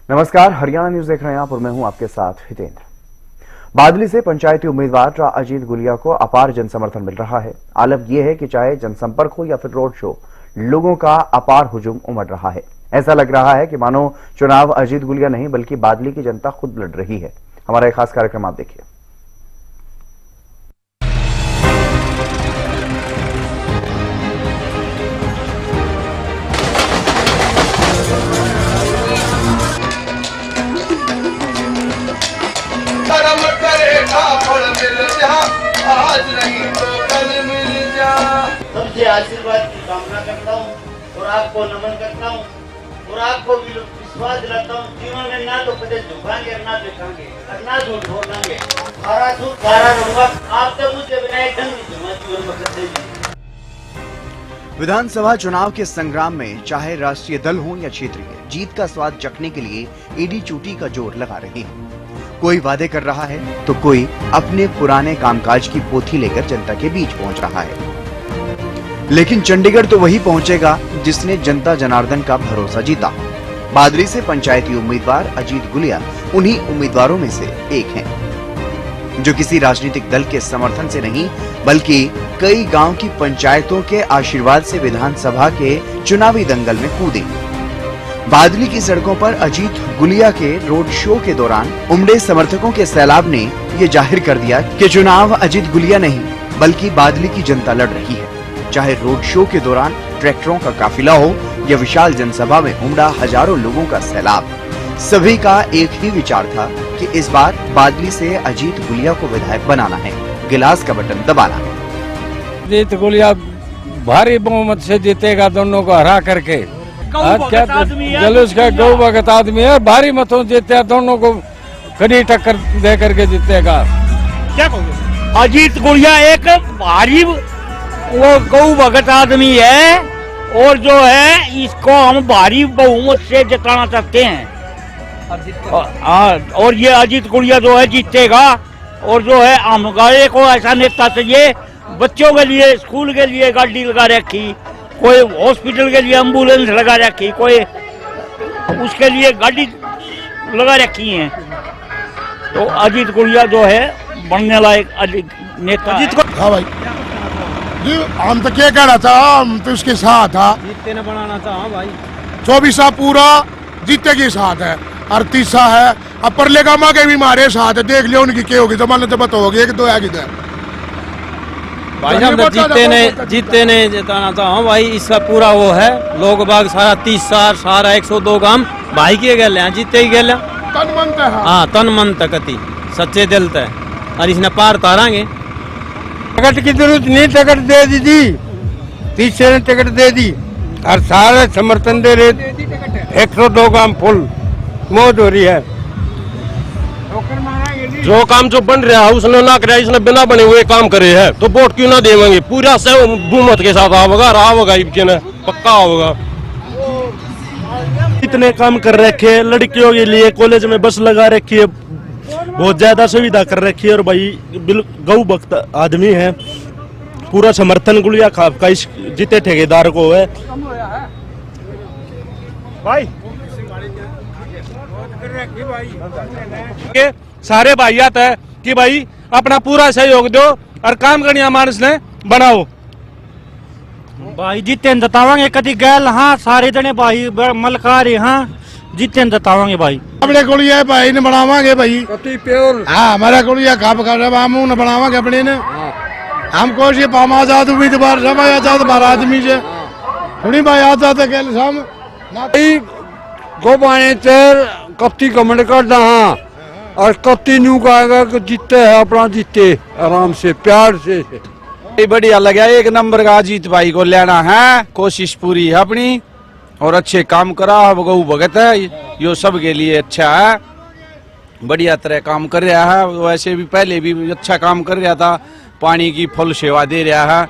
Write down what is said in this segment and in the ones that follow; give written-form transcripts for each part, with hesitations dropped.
नमस्कार, हरियाणा न्यूज देख रहे हैं आप और मैं हूं आपके साथ हितेंद्र। बादली से पंचायती उम्मीदवार अजीत गुलिया को अपार जनसमर्थन मिल रहा है। आलम यह है कि चाहे जनसंपर्क हो या फिर रोड शो, लोगों का अपार हुजूम उमड़ रहा है। ऐसा लग रहा है कि मानो चुनाव अजीत गुलिया नहीं बल्कि बादली की जनता खुद लड़ रही है। हमारा एक खास कार्यक्रम आप देखिए। आज नहीं तो कल मिल जा। सबसे आशीर्वाद की कामना करता हूँ और आपको नमन करता हूँ और आपको भी विश्वास दिलाता हूँ, जीवन में ना तो कदे झुकाएंगे ना दिखाएंगे और ना झूठ बोलेंगे। सारा झूठ सारा रहूंगा, आपसे मुझे बिना एक ढंग नहीं जीवन में करते जी। विधानसभा चुनाव के संग्राम में चाहे राष्ट्रीय दल हो या क्षेत्रीय, जीत का स्वाद चखने के लिए ईडी चूटी का जोर लगा रहे हैं। कोई वादे कर रहा है तो कोई अपने पुराने कामकाज की पोथी लेकर जनता के बीच पहुंच रहा है। लेकिन चंडीगढ़ तो वही पहुंचेगा जिसने जनता जनार्दन का भरोसा जीता। बादली से पंचायती उम्मीदवार अजीत गुलिया उन्हीं उम्मीदवारों में से एक हैं, जो किसी राजनीतिक दल के समर्थन से नहीं बल्कि कई गांव की पंचायतों के आशीर्वाद से विधानसभा के चुनावी दंगल में कूदे। बादली की सड़कों पर अजीत गुलिया के रोड शो के दौरान उमड़े समर्थकों के सैलाब ने ये जाहिर कर दिया कि चुनाव अजीत गुलिया नहीं बल्कि बादली की जनता लड़ रही है। चाहे रोड शो के दौरान ट्रैक्टरों का काफिला हो या विशाल जनसभा में उमड़ा हजारों लोगों का सैलाब, सभी का एक ही विचार था कि इस बार बादली से अजीत गुलिया को विधायक बनाना है, गिलास का बटन दबाना है। अजीत गुलिया भारी बहुमत से जीतेगा, दोनों को हरा करके। क्या जलूस का गौ भगत आदमी है, भारी मतों जीते, दोनों को कड़ी टक्कर दे करके जीतेगा। क्या कहोगे? अजीत गुलिया एक भारी वो गौ भगत आदमी है और जो है इसको हम भारी बहुमत से जिताना चाहते हैं। और ये अजीत गुलिया जो है जीतेगा। और जो है हम गाये को ऐसा नेता चाहिए, बच्चों के लिए स्कूल के लिए गाड़ी लगा रखी, कोई हॉस्पिटल के लिए एम्बुलेंस लगा रखी, कोई उसके लिए गाड़ी लगा रखी है। तो अजीत गुलिया जो है बनने लायक नेता। अजीत को हाँ भाई जी, हम तो क्या कह रहा था, हम तो उसके साथ था, जीतने न बनाना था। हाँ भाई, 24 पूरा जीते के साथ है, 38 है। अब परले गामा के भी मारे साथ है, देख लियो उनकी क्या होगी, जमाने तो पता होगी, एक दो है किधर भाई हम तो जीते ने जिताना था। हाँ भाई, इसका पूरा वो है, लोग बाग सारा 30 सारा 102 गांव भाई के गए हैं, जीते ही गए। तन मन है। हाँ, तन मन तक सच्चे दिल तक, और इसने पार तारांगे। टिकट की जरूरत नहीं, टिकट दे दी, तीसरे ने टिकट दे दी और सारे समर्थन दे रहे। 102 गांव फुल मौज हो रही है। जो काम जो बन रहा है उसने ना कराया, इसने बिना बने हुए काम करे है, तो वोट क्यों ना देवेंगे? पूरा से बहुमत के साथ आओगा, पक्का होगा। इतने काम कर रखे हैं, लड़कियों के लिए कॉलेज में बस लगा रखी है, बहुत ज्यादा सुविधा कर रखी है। और भाई गौ भक्त आदमी है, पूरा समर्थन गुलिया खाप का इस जीते ठेकेदार को है। भाई सारे भाइयात है कि भाई अपना पूरा सहयोग दो और काम करनिया मानस ने बनाओ। भाई जीते बतावांगे कदी गैल। हाँ, सारे जने भाई मलकार हाँ जीते बतावांगे भाई। अपने गुड़िया भाई ने बनावांगे भाई, हाँ हमारा गुड़िया खाप कर हम उन्हें बनावांगे अपने ने। हमको ये पाम आजाद उम्मीदवार सब आजाद हमारा आदमी से थोड़ी भाई आजाद है गैल साम गो पाने तेर कत्ती कमेंट कर दा। हाँ, और कत्ती न्यू कहेगा कि जीते है, अपना जीते आराम से प्यार से। बढ़िया लगा, एक नंबर का अजीत भाई को लेना है, कोशिश पूरी है अपनी और अच्छे काम करा। गौ भगत है, यो सब के लिए अच्छा है, बढ़िया तरह काम कर रहा है। वैसे भी पहले भी अच्छा काम कर रहा था, पानी की फुल सेवा दे रहा है।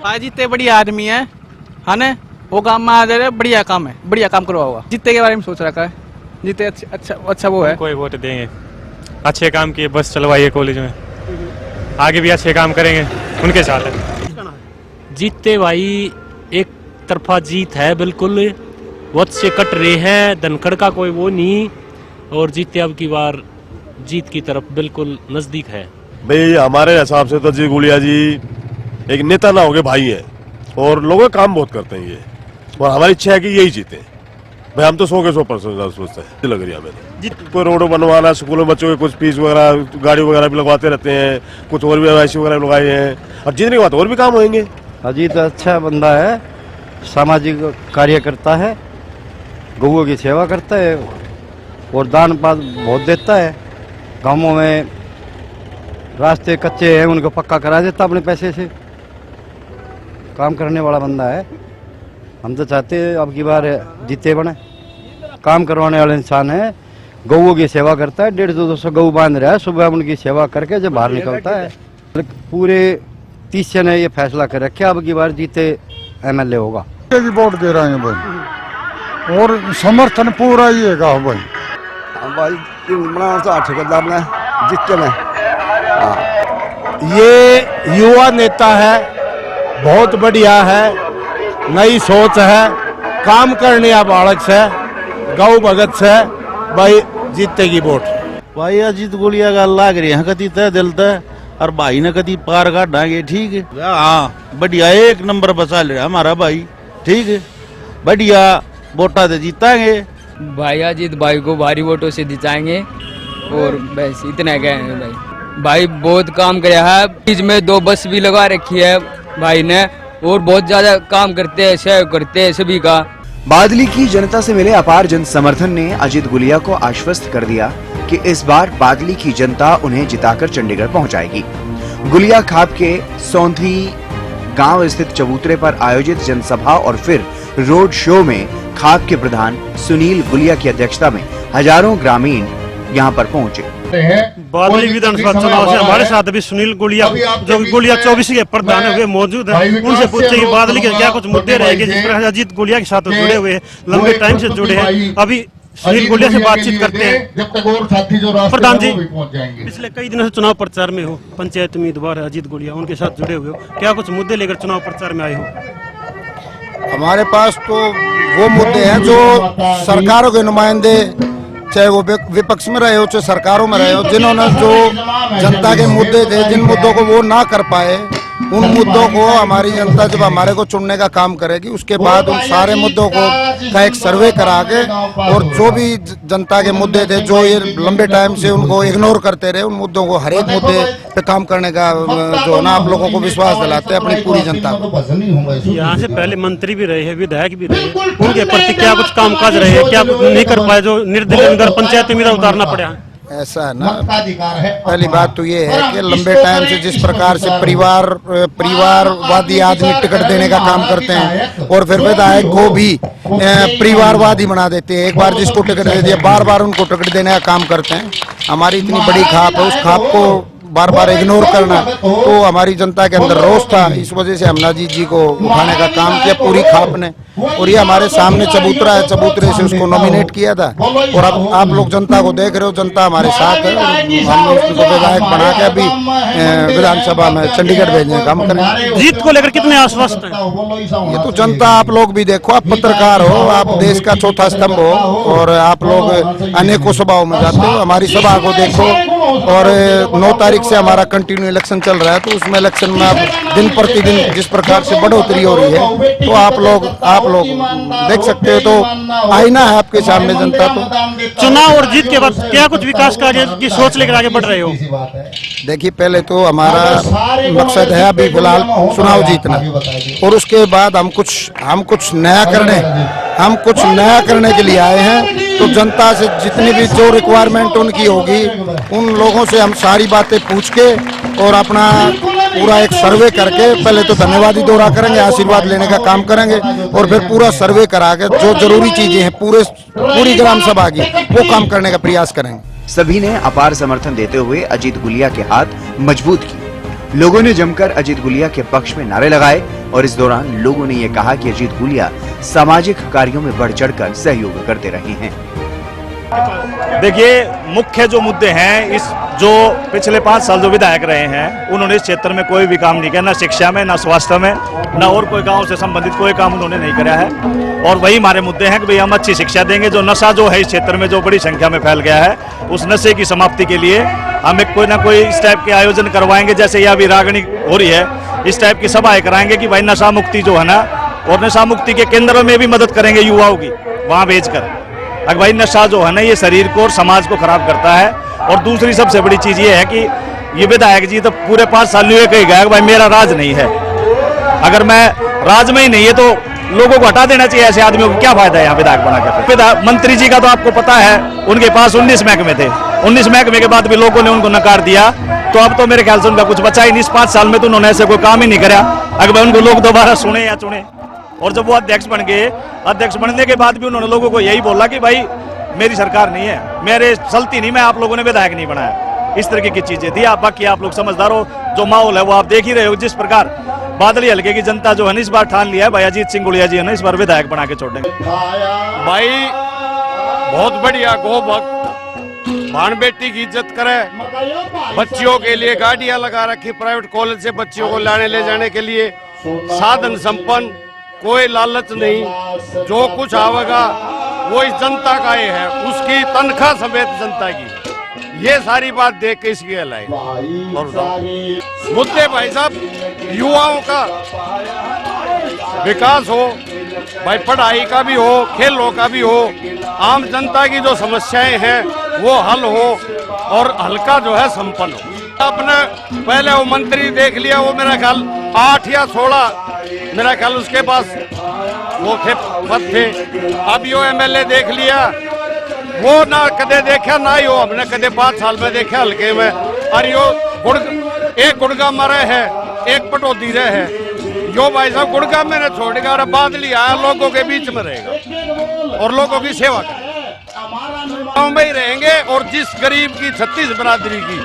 भाई जीते बढ़िया आदमी है ना, वो काम में आ जा रहे, बढ़िया काम है, बढ़िया काम करवा होगा। जीते के बारे में सोच रखा है, जीते अच्छा वो है। कोई वोट देंगे, अच्छे काम किए, बस चलवाइए कॉलेज में, आगे भी अच्छे काम करेंगे, उनके साथ है। जीते भाई एक तरफा जीत है बिल्कुल, बहुत से कट रहे हैं, धनखड़ का कोई वो नहीं, और जीते अब की बार जीत की तरफ बिल्कुल नजदीक है। भाई हमारे हिसाब से तो जी गुड़िया जी एक नेता ना होके भाई है, और लोगों का काम बहुत करते हैं ये, और हमारी इच्छा है कि यही जीते। भाई हम तो 100% सोचते हैं, लग रही है हमें। कोई रोड बनवाना, स्कूल में बच्चों के कुछ फीस वगैरह, गाड़ी वगैरह भी लगवाते रहते हैं, कुछ और भी एलआईसी वगैरह लगाए हैं, अब जीतने के बाद और भी काम होंगे। अजीत अच्छा बंदा है, सामाजिक कार्य करता है, गौओं की सेवा करता है और दान पात बहुत देता है। गांवों में रास्ते कच्चे हैं उनको पक्का करा देता अपने पैसे से। काम करने वाला बंदा है। हम तो चाहते हैं अब की बार जीते बने। काम करवाने वाला इंसान है, गौओं की सेवा करता है, 150-200 गऊ बांध रहा है, सुबह उनकी सेवा करके जब बाहर निकलता है। पूरे 30 ने ये फैसला कर रखा अब की बार जीते एमएलए होगा। वोट दे रहे हैं भाई, और समर्थन पूरा ही है भाई। भाई जीतते में ये युवा नेता है, बहुत बढ़िया है, नई सोच है, काम करने या बालक से, गौ भगत से भाई जीते की वोट। भाई अजीत गुड़िया का लाग रही है कति तय दिल तय, और भाई ने कति पार काटांगे। ठीक है, हाँ बढ़िया, एक नंबर बचा ले हमारा भाई। ठीक है, बढ़िया वोटा से जीताएंगे भाई। अजीत भाई को भारी वोटों से जिताएंगे, और बस इतना कहेंगे भाई। भाई बहुत काम किया है, बीच में 2 बस भी लगा रखी है भाई ने, और बहुत ज्यादा काम करते हैं, सहयोग करते हैं सभी का। बादली की जनता से मिले अपार जन समर्थन ने अजीत गुलिया को आश्वस्त कर दिया कि इस बार बादली की जनता उन्हें जिताकर चंडीगढ़ पहुंचाएगी। गुलिया खाप के सौंधी गांव स्थित चबूतरे पर आयोजित जनसभा और फिर रोड शो में खाप के प्रधान सुनील गुलिया की अध्यक्षता में हजारों ग्रामीण यहां पर पहुंचे। बादली विधानसभा चुनाव से हमारे साथ भी सुनील गुलिया, जो गुलिया 24 के प्रधान हुए मौजूद है, उनसे पूछे कि बादली के क्या कुछ मुद्दे रहेंगे जिस पर अजीत गुलिया के साथ जुड़े हुए हैं, लंबे टाइम से जुड़े हैं। अभी सुनील गुलिया से बातचीत करते हैं। प्रधान जी, पिछले कई दिनों से चुनाव प्रचार में हो, पंचायत उम्मीदवार अजीत गुलिया, उनके साथ जुड़े हुए हो, क्या कुछ मुद्दे लेकर चुनाव प्रचार में आए हो? हमारे पास तो वो मुद्दे हैं जो सरकारों के नुमाइंदे, चाहे वो विपक्ष में रहे हो चाहे सरकारों में रहे हो, जिन्होंने जो जनता के मुद्दे थे, जिन मुद्दों को वो ना कर पाए, उन मुद्दों को हमारी जनता जब हमारे को चुनने का काम करेगी, उसके बाद उन सारे मुद्दों को का एक सर्वे करा के, और जो भी जनता के मुद्दे थे जो ये लंबे टाइम से उनको इग्नोर करते रहे, उन मुद्दों को, हर एक मुद्दे पे काम करने का जो है ना, आप लोगों को विश्वास दिलाते हैं अपनी पूरी जनता को। यहाँ से पहले मंत्री भी रहे हैं, विधायक भी रहे, उनके प्रति क्या कुछ कामकाज रहे, क्या कुछ नहीं कर पाए जो निर्दलीय उम्मीदवार पंचायत में उतारना पड़ा? ऐसा है ना, पहली बात तो ये है कि लंबे टाइम से जिस प्रकार से परिवारवादी आदमी टिकट देने का काम करते हैं, और फिर विधायक को भी परिवारवादी बना देते हैं। एक बार जिसको टिकट दे दिया, बार बार उनको टिकट देने का काम करते हैं। हमारी इतनी बड़ी खाप है, उस खाप को बार बार इग्नोर करना, तो हमारी जनता के अंदर रोष था। इस वजह से हमने अजीत जी को उठाने का काम किया पूरी खाप ने, और ये हमारे सामने चबूतरा है, चबूतरे से उसको नॉमिनेट किया था। और अब आप लोग जनता को देख रहे हो, जनता हमारे साथ है, हमने उसको विधायक बना के अभी विधानसभा में चंडीगढ़ भेजने का काम करें। जीत को लेकर कितने आश्वस्त हैं? ये तो जनता, आप लोग भी देखो, आप पत्रकार हो, आप देश का चौथा स्तंभ हो, और आप लोग अनेकों सभाओं में जाते हो, हमारी सभा को देखो। और 9 तारीख से हमारा कंटिन्यू इलेक्शन चल रहा है, तो उसमें इलेक्शन में अब दिन प्रतिदिन जिस प्रकार से बढ़ोतरी हो रही है, तो आप लोग देख सकते हो, तो आईना है आपके सामने जनता। तो चुनाव और जीत के बाद क्या कुछ विकास कार्य की सोच लेकर आगे बढ़ रहे हो? देखिए, पहले तो हमारा मकसद है अभी फिलहाल चुनाव जीतना, और उसके बाद हम कुछ नया करने के लिए आए हैं। तो जनता से जितनी भी जो रिक्वायरमेंट उनकी होगी, उन लोगों से हम सारी बातें पूछ के और अपना पूरा एक सर्वे करके, पहले तो धन्यवाद दौरा करेंगे, आशीर्वाद लेने का काम करेंगे, और फिर पूरा सर्वे करा के जो जरूरी चीजें हैं पूरी ग्राम सभा की, वो काम करने का प्रयास करेंगे। सभी ने अपार समर्थन देते हुए अजीत गुलिया के हाथ मजबूत किए। लोगों ने जमकर अजीत गुलिया के पक्ष में नारे लगाए, और इस दौरान लोगों ने यह कहा कि अजीत गुलिया सामाजिक कार्यों में बढ़ चढ़कर सहयोग करते रहे हैं। देखिए, मुख्य जो मुद्दे हैं इस जो पिछले 5 साल जो विधायक रहे हैं उन्होंने इस क्षेत्र में कोई भी काम नहीं किया, ना शिक्षा में, ना स्वास्थ्य में, ना और कोई गांव से संबंधित कोई काम उन्होंने नहीं कराया है। और वही हमारे मुद्दे हैं कि भाई हम अच्छी शिक्षा देंगे, जो नशा जो है इस क्षेत्र में जो बड़ी संख्या में फैल गया है उस नशे की समाप्ति के लिए हम एक कोई ना कोई इस टाइप के आयोजन करवाएंगे, जैसे यह अभी रागनी हो रही है इस टाइप की सभाएं कराएंगे कि भाई नशा मुक्ति जो है ना, और नशा मुक्ति के केंद्रों में भी मदद करेंगे युवाओं की वहाँ भेजकर। अगर भाई नशा जो है ना ये शरीर को और समाज को खराब करता है। और दूसरी सबसे बड़ी चीज ये है कि ये विधायक जी तो पूरे 5 साल ये कही गया कि भाई मेरा राज नहीं है। अगर मैं राज में ही नहीं है तो लोगों को हटा देना चाहिए, ऐसे आदमियों को क्या फायदा है यहाँ विधायक बनाकर। मंत्री जी का तो आपको पता है उनके पास 19 महकमे थे, 19 महकमे के बाद भी लोगों ने उनको नकार दिया, तो अब तो मेरे ख्याल से उनका कुछ बचा ही नहीं। इस 5 साल में तो उन्होंने ऐसे कोई काम ही नहीं कराया। अगर भाई उनको लोग दोबारा सुने या चुने। और जब वो अध्यक्ष बन गए, अध्यक्ष बनने के बाद भी उन्होंने लोगों को यही बोला कि भाई मेरी सरकार नहीं है, मेरे चलती नहीं, मैं आप लोगों ने विधायक नहीं बनाया। इस तरीके की चीजें थी। आप बाकी आप लोग समझदार हो, जो माहौल है वो आप देख ही रहे हो। जिस प्रकार बादली हल्के की जनता जो है इस बार ठान लिया है भाई अजीत सिंह गुड़िया जी है ना इस बार विधायक बना के छोड़ेंगे। भाई बहुत बढ़िया, गो भक्त भान बेटी की इज्जत करे, बच्चियों के लिए गाड़ियां लगा रखी, प्राइवेट कॉलेज से बच्चियों को लाने ले जाने के लिए, साधन संपन्न, कोई लालच नहीं, जो कुछ आवेगा वो इस जनता का ही है, उसकी तनख्वाह समेत जनता की। ये सारी बात देख के इसकी लाई और मुद्दे भाई साहब युवाओं का विकास हो, भाई पढ़ाई का भी हो, खेलों का भी हो, आम जनता की जो समस्याएं हैं वो हल हो और हल्का जो है संपन्न हो। आपने पहले वो मंत्री देख लिया, वो मेरा ख्याल 8 या 16 मेरा ख्याल उसके पास वो थे पद थे। अब यो एमएलए देख लिया, वो ना कदे देखा ना ही हो हमने कदे 5 साल में देखा हल्के में। और यो एक गुड़गा मरे है, एक पटौदी रहे है। यो भाई साहब गुड़गा में न छोड़ेगा और बादली आया लोगों के बीच में रहेगा और लोगों की सेवा करेगा। गाँव में ही रहेंगे और जिस गरीब की 36 बिरादरी की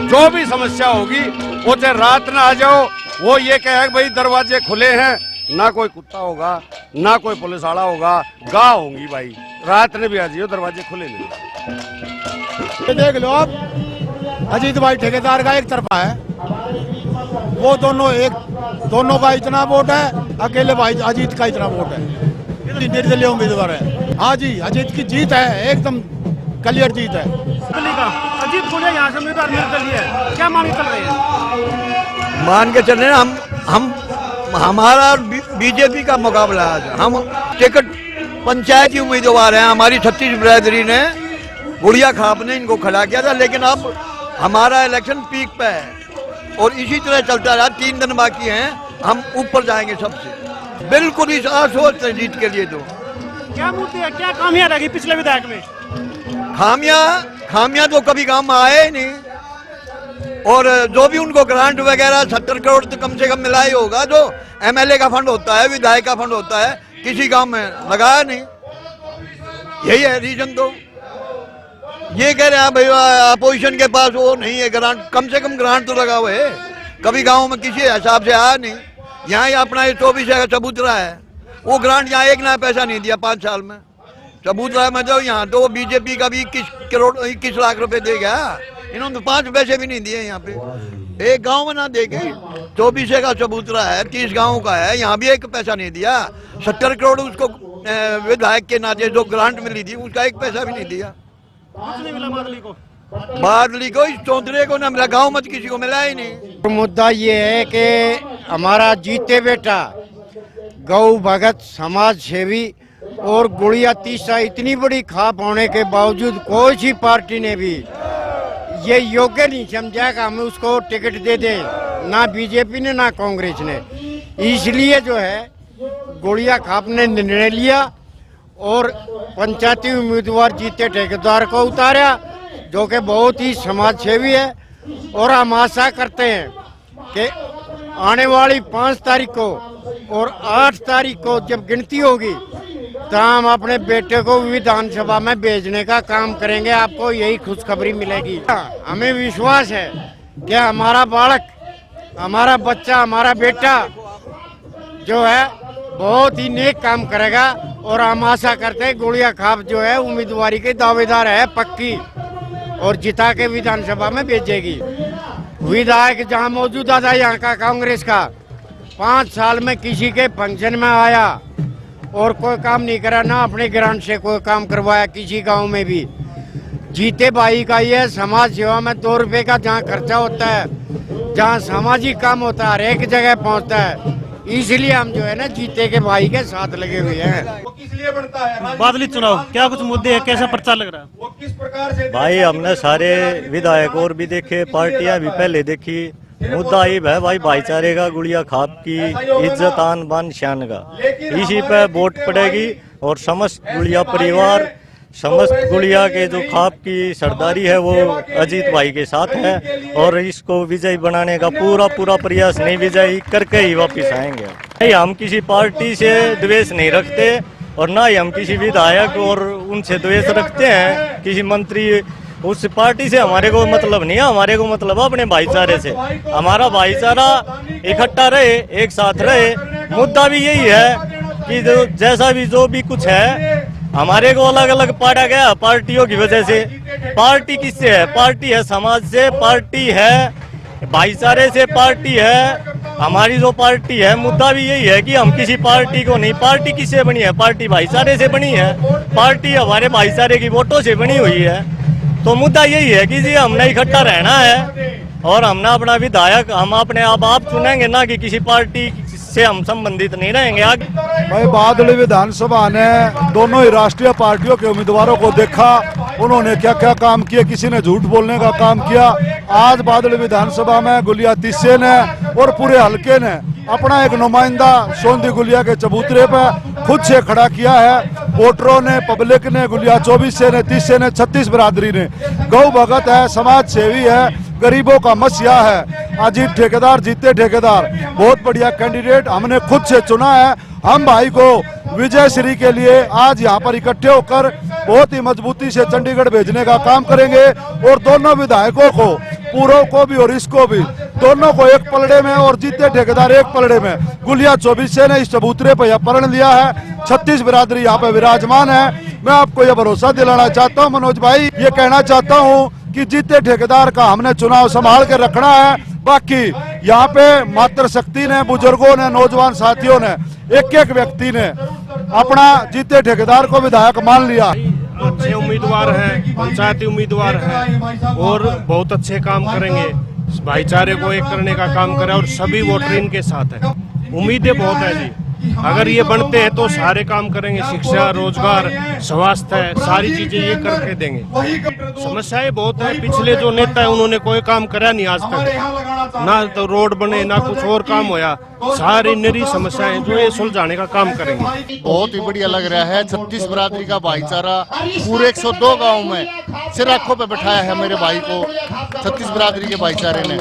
जो भी समस्या होगी वो चाहे रात ना आ जाओ, वो ये कहे भाई दरवाजे खुले हैं, ना कोई कुत्ता होगा ना कोई पुलिस वाला होगा, गाँव होंगी भाई, रात ने भी आ जाइए दरवाजे खुले नहीं। देख लो आप, अजीत भाई ठेकेदार का एक तरफा है, वो दोनों का इतना वोट है, अकेले भाई अजीत का इतना वोट है। निर्दलीय उम्मीदवार है। हाँ जी, अजीत की जीत है, एकदम क्लियर जीत है। अजीत गुड़िया यहाँ से उम्मीदवार निर्दलीय है, क्या मान के चल रहे हैं? मान के चल रहे हैं हम हमारा बीजेपी का मुकाबला है। हम टिकट पंचायती उम्मीदवार हैं, हमारी 36 बिरादरी ने गुड़िया खाप ने इनको खड़ा किया था, लेकिन अब हमारा इलेक्शन पीक पे है और इसी तरह चलता रहा। 3 दिन बाकी हैं, हम ऊपर जाएंगे सबसे, बिल्कुल इस आशोच है जीत के लिए। तो क्या मुद्दे है, क्या खामियां रही पिछले विधायक में? खामियां तो कभी काम में आए ही नहीं, और जो भी उनको ग्रांट वगैरह 70 करोड़ तो कम से कम मिला ही होगा। जो एमएलए का फंड होता है, विधायक का फंड होता है, किसी काम में लगाया नहीं। यही है रीजन। तो ये कह रहे हैं भाई अपोजिशन के पास वो नहीं है ग्रांट, कम से कम ग्रांट तो लगा हुआ है, कभी गांव में किसी हिसाब से आया नहीं। यहाँ ही अपना 24 का चबूतरा है, वो ग्रांट यहाँ 1 नया पैसा नहीं दिया 5 साल में। चबूतरा में जो यहाँ तो बीजेपी का भी 21 लाख रुपए दे गया, इन्होंने 5 पैसे भी नहीं दिए यहाँ पे। एक गांव में ना देखे, 24 का चबूतरा है, 30 गांव का है, यहाँ भी 1 पैसा नहीं दिया। 70 करोड़ उसको विधायक के नाते जो ग्रांट मिली थी उसका 1 पैसा भी नहीं दिया। बादली को इस चौधरी को ना मिला, गाँव में किसी को मिला ही नहीं। मुद्दा ये है कि हमारा जीते बेटा गौ भगत समाज सेवी और गुड़िया तीसरा इतनी बड़ी खाप होने के बावजूद कोई सी पार्टी ने भी ये योग्य नहीं समझा कि हमें उसको टिकट दे दें, ना बीजेपी ने ना कांग्रेस ने। इसलिए जो है गुड़िया खाप ने निर्णय लिया और पंचायती उम्मीदवार जीते ठेकेदार को उतारा, जो कि बहुत ही समाज सेवी है। और हम आशा करते हैं कि आने वाली 5 तारीख को और 8 तारीख को जब गिनती होगी तो हम अपने बेटे को विधानसभा में भेजने का काम करेंगे। आपको यही खुशखबरी मिलेगी। हमें विश्वास है कि हमारा बालक, हमारा बच्चा, हमारा बेटा जो है बहुत ही नेक काम करेगा। और हम आशा करते हैं गुड़िया खाप जो है उम्मीदवारी के दावेदार है पक्की, और जिता के विधानसभा में भेजेगी। विधायक जहाँ मौजूदा था यहाँ का कांग्रेस का 5 साल में किसी के फंक्शन में आया और कोई काम नहीं करा, ना अपने ग्रांट से कोई काम करवाया किसी गांव में भी। जीते भाई का ये समाज सेवा में 2 रुपए का जहाँ खर्चा होता है, जहाँ सामाजिक काम होता है, हर एक जगह पहुँचता है। इसलिए हम जो है ना जीते के भाई के साथ लगे हुए हैं। बादली चुनाव क्या कुछ मुद्दे है, कैसा प्रचार लग रहा है? भाई हमने सारे विधायक और भी देखे, पार्टियां भी पहले देखी। मुद्दा ये है भाई भाईचारे का, गुड़िया खाप की इज्जत आन बान शान का, इसी पे वोट पड़ेगी। और समस्त गुड़िया परिवार, समस्त गुड़िया के जो खाप की सरदारी है वो अजीत भाई के साथ है और इसको विजयी बनाने का पूरा प्रयास, नहीं विजयी करके ही वापस आएंगे। नहीं, हम किसी पार्टी से द्वेष नहीं रखते और ना ही हम किसी विधायक और उनसे द्वेष रखते हैं, किसी मंत्री उस पार्टी से हमारे को मतलब नहीं है। हमारे को मतलब अपने भाईचारे से, हमारा भाईचारा इकट्ठा रहे, एक साथ रहे। मुद्दा भी यही है कि जो जैसा भी जो भी कुछ है, हमारे को अलग अलग पाड़ा गया पार्टियों की वजह से। पार्टी किससे है? पार्टी है समाज से, पार्टी है भाईचारे से, पार्टी है हमारी जो पार्टी है। मुद्दा भी यही है कि हम किसी पार्टी को नहीं, पार्टी किससे बनी है? पार्टी भाईचारे से बनी है, पार्टी हमारे भाईचारे की वोटों से बनी हुई है। तो मुद्दा यही है कि जी हमने इकट्ठा रहना है और हमने अपना विधायक हम अपने आप चुनेंगे, ना कि किसी पार्टी से हम संबंधित नहीं रहेंगे आगे। भाई बादली विधानसभा ने दोनों ही राष्ट्रीय पार्टियों के उम्मीदवारों को देखा, उन्होंने क्या क्या काम किए। किसी ने झूठ बोलने का काम किया। आज बादली विधानसभा में गुलिया तिस्से ने और पूरे हलके ने अपना एक नुमाइंदा सोंदी गुलिया के चबूतरे पर खुद से खड़ा किया है। वोटरों ने, पब्लिक ने, गुलिया 24 से ने, 30 से ने, 36 बिरादरी ने। गौ भगत है, समाज सेवी है, गरीबों का मसीहा है। अजीत ठेकेदार, जीते ठेकेदार बहुत बढ़िया कैंडिडेट हमने खुद से चुना है। हम भाई को विजय श्री के लिए आज यहाँ पर इकट्ठे होकर बहुत ही मजबूती से चंडीगढ़ भेजने का काम करेंगे और दोनों विधायकों को, पूर्व को भी और इसको भी, दोनों को एक पलड़े में और जीते ठेकेदार एक पलड़े में। गुलिया 24 ने इस चबूतरे पर यह प्रण लिया है। 36 बिरादरी यहाँ पे विराजमान है। मैं आपको यह भरोसा दिलाना चाहता हूँ मनोज भाई, ये कहना चाहता हूँ कि जीते ठेकेदार का हमने चुनाव संभाल के रखना है। बाकी यहाँ पे मातृशक्ति ने, बुजुर्गों ने, नौजवान साथियों ने, एक व्यक्ति ने अपना जीते ठेकेदार को विधायक मान लिया। अच्छे उम्मीदवार हैं, पंचायती उम्मीदवार हैं और बहुत अच्छे काम करेंगे, भाईचारे को एक करने का काम करें और सभी वोटर इनके साथ हैं। उम्मीदें बहुत है जी, अगर ये बनते हैं तो सारे काम करेंगे, शिक्षा, रोजगार, स्वास्थ्य, सारी चीजें ये करके देंगे। समस्याएं बहुत है, पिछले जो नेता है उन्होंने कोई काम करा नहीं आज तक, ना तो रोड बने ना कुछ और काम होया। सारी नरी समस्याएं जो ये सुलझाने का काम करेंगे। बहुत ही बढ़िया लग रहा है। 36 बिरादरी का भाईचारा पूरे 102 गांव में सिर आंखों पे बैठाया है मेरे भाई को 36 बिरादरी के भाईचारे ने।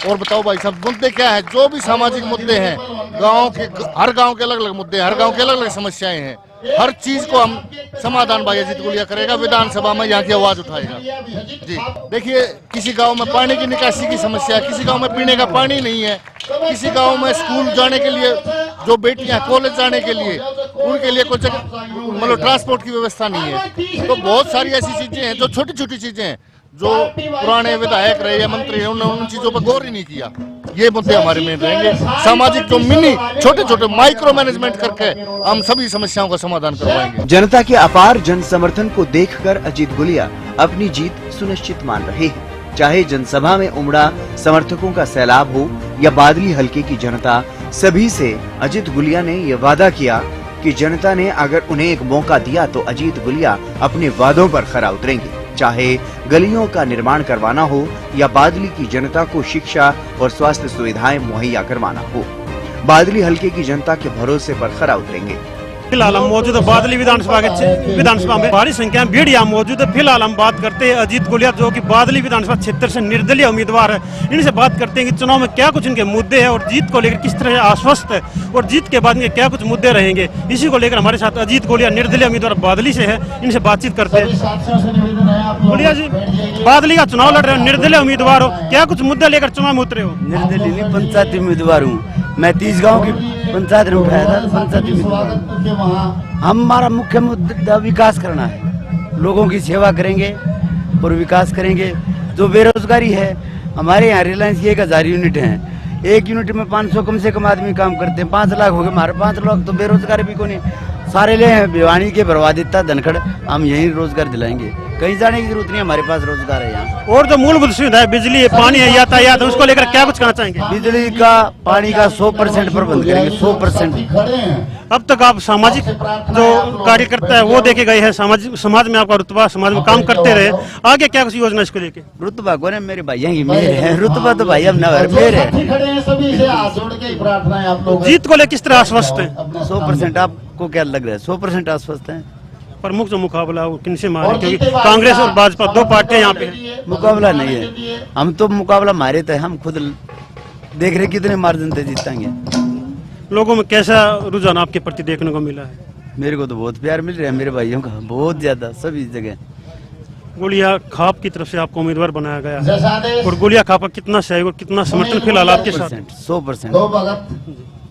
और बताओ भाई साहब, मुद्दे क्या है? जो भी सामाजिक मुद्दे हैं, गांव के, हर गांव के अलग अलग मुद्दे हैं, हर गांव के अलग अलग समस्याएं हैं। हर चीज को हम समाधान भाई अजीत गुलिया करेगा, विधानसभा में यहाँ की आवाज उठाएगा। जी देखिए, किसी गांव में पानी की निकासी की समस्या है, किसी गांव में पीने का पानी नहीं है, किसी गांव में स्कूल जाने के लिए, जो बेटियां कॉलेज जाने के लिए, उनके लिए कुछ मतलब ट्रांसपोर्ट की व्यवस्था नहीं है। तो बहुत सारी ऐसी चीजें हैं जो छोटी छोटी चीजें हैं, जो पुराने विधायक रहे या मंत्री रहे, उन्होंने उन चीजों पर गौर ही नहीं किया। ये मुद्दे हमारे में रहेंगे। सामाजिक जो मिनी छोटे छोटे माइक्रो मैनेजमेंट करके हम सभी समस्याओं का समाधान करवाएंगे। जनता के अपार जन समर्थन को देखकर अजीत गुलिया अपनी जीत सुनिश्चित मान रहे हैं। चाहे जनसभा में उमड़ा समर्थकों का सैलाब हो या बादली हलके की जनता, सभी से अजीत गुलिया ने यह वादा किया कि जनता ने अगर उन्हें एक मौका दिया तो अजीत गुलिया अपने वादों पर खरा उतरेंगे। चाहे गलियों का निर्माण करवाना हो या बादली की जनता को शिक्षा और स्वास्थ्य सुविधाएं मुहैया करवाना हो, बादली हलके की जनता के भरोसे पर खरा उतरेंगे। फिलहाल हम मौजूद है बादली विधानसभा में, भारी संख्या में भीड़ यहाँ मौजूद है। फिलहाल हम बात करते हैं अजीत गुलिया, जो कि बादली विधानसभा क्षेत्र से निर्दलीय उम्मीदवार है। इनसे बात करते हैं कि चुनाव में क्या कुछ इनके मुद्दे हैं और जीत को लेकर किस तरह आश्वस्त है और जीत के बाद इनके क्या कुछ मुद्दे रहेंगे। इसी को लेकर हमारे साथ अजीत गुलिया, निर्दलीय उम्मीदवार बादली से है, इनसे बातचीत करते हैं। गुलिया जी, बादली का चुनाव लड़ रहे हो, निर्दलीय उम्मीदवार हो, क्या कुछ मुद्दे लेकर चुनाव में उतरे हो? निर्दलीय नहीं, पंचायती उम्मीदवार हूँ मैं। 30 गाँव की पंचायत में उठाया था, पंचायती उम्मीदवार। हमारा मुख्य मुद्दा विकास करना है, लोगों की सेवा करेंगे, और विकास करेंगे। जो बेरोजगारी है, हमारे यहाँ रिलायंस की 1000 यूनिट हैं, 1 यूनिट में 500 कम से कम आदमी काम करते हैं। 5 लाख हो गए हमारे, 5 लाख तो बेरोजगार भी को नहीं, सारे ले हैं भिवानी के बर्बादिता धनखड़, हम यही रोजगार दिलाएंगे, कहीं जाने की जरूरत नहीं, हमारे पास रोजगार है यहाँ। और जो मूलभूत सुविधा है, बिजली, पानी है, यातायात है, उसको लेकर क्या कुछ कहना चाहेंगे? बिजली का, पानी का 100% प्रबंध करेंगे, 100%। अब तक आप सामाजिक जो कार्यकर्ता है वो देखे गए हैं, समाज में आपका रुतबा, समाज में काम करते रहे, आगे क्या कुछ योजना इसको लेके? रुतबा को मेरे भैया की मेहर है, रुतबा तो भाई अब नवर मेहर है। जीत को लेकर किस तरह आश्वस्त है? 100%। आपको क्या लग रहा है? 100% आश्वस्त है। प्रमुख जो मुकाबला वो किनसे मारे, क्योंकि कांग्रेस और भाजपा 2 पार्टियां यहाँ पे हैं। मुकाबला नहीं है, हम तो मुकाबला मारे थे, हम खुद देख रहे कितने मार्जिन से जीतेंगे। लोगों में कैसा रुझान आपके प्रति देखने को मिला है? मेरे को तो बहुत प्यार मिल रहा है मेरे भाइयों का, बहुत ज्यादा, सभी जगह। गोलिया खाप की तरफ से आपको उम्मीदवार बनाया गया है, और गोलिया खाप का कितना सहयोग और कितना समर्थन फिलहाल आपके साथ? 100%।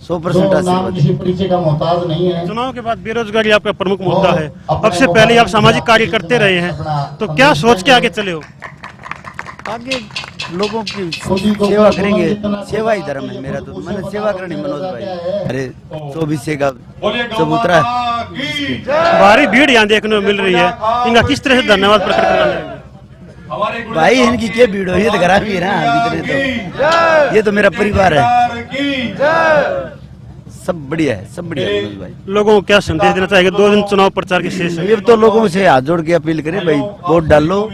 100%। चुनाव के बाद बेरोजगारी आपका प्रमुख मुद्दा है, अब से पहले आप सामाजिक कार्य करते रहे हैं, तो क्या सोच के आगे चले हो? आगे लोगों की सेवा करेंगे, सेवा ही धर्म है मेरा, तो मैंने सेवा करनी मनोज भाई। अरे 24 का चबूतरा भारी भीड़ यहाँ देखने को मिल रही है, इनका किस तरह से धन्यवाद प्रकट करना भाई? इनकी क्या भीड़ हो, ये तो घर भी है ना, ये तो मेरा परिवार है, सब बढ़िया है, सब बढ़िया है मनोज भाई। लोगों को क्या संदेश देना चाहिए? 2 दिन चुनाव प्रचार की शेष है, ये तो लोगों से हाथ जोड़ के अपील करें भाई, वोट डाल लो,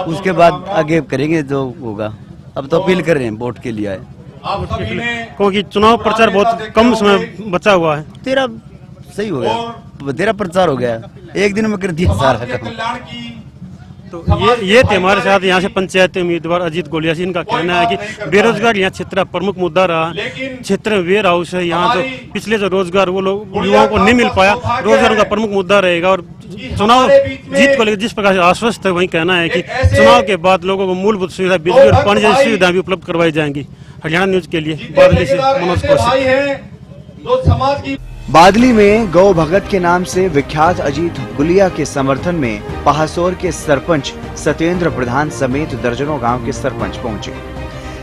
उसके बाद आगे करेंगे जो होगा। अब तो अपील कर रहे हैं, वोट के लिए आए, क्योंकि चुनाव प्रचार बहुत कम समय बचा हुआ है। तेरा सही हो गया, तेरा प्रचार हो गया, 1 दिन में कर दिया सारा काम। तो ये थे हमारे साथ यहाँ से पंचायत उम्मीदवार अजीत गोलिया जी। इनका कहना है कि बेरोजगार यहाँ क्षेत्र का प्रमुख मुद्दा रहा, क्षेत्र में वेयर हाउस है, यहाँ जो पिछले जो रोजगार वो लोग युवाओं को नहीं मिल पाया, रोजगार का प्रमुख मुद्दा रहेगा, और चुनाव जीत को लेकर जिस प्रकार से आश्वस्त है, वही कहना है कि चुनाव के बाद लोगों को मूलभूत सुविधा, बिजली और पानी जैसी सुविधाएं भी उपलब्ध करवाई जाएंगी। हरियाणा न्यूज के लिए बादली से मनोज कौशिक। बादली में गौ भगत के नाम से विख्यात अजीत गुलिया के समर्थन में पहासोर के सरपंच सत्येंद्र प्रधान समेत दर्जनों गांव के सरपंच पहुंचे।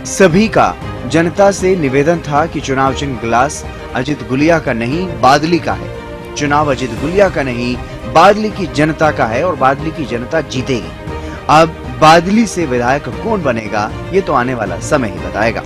सभी का जनता से निवेदन था कि चुनाव चिन्ह ग्लास अजीत गुलिया का नहीं, बादली का है। चुनाव अजीत गुलिया का नहीं, बादली की जनता का है, और बादली की जनता जीतेगी। अब बादली से विधायक कौन बनेगा, ये तो आने वाला समय ही बताएगा।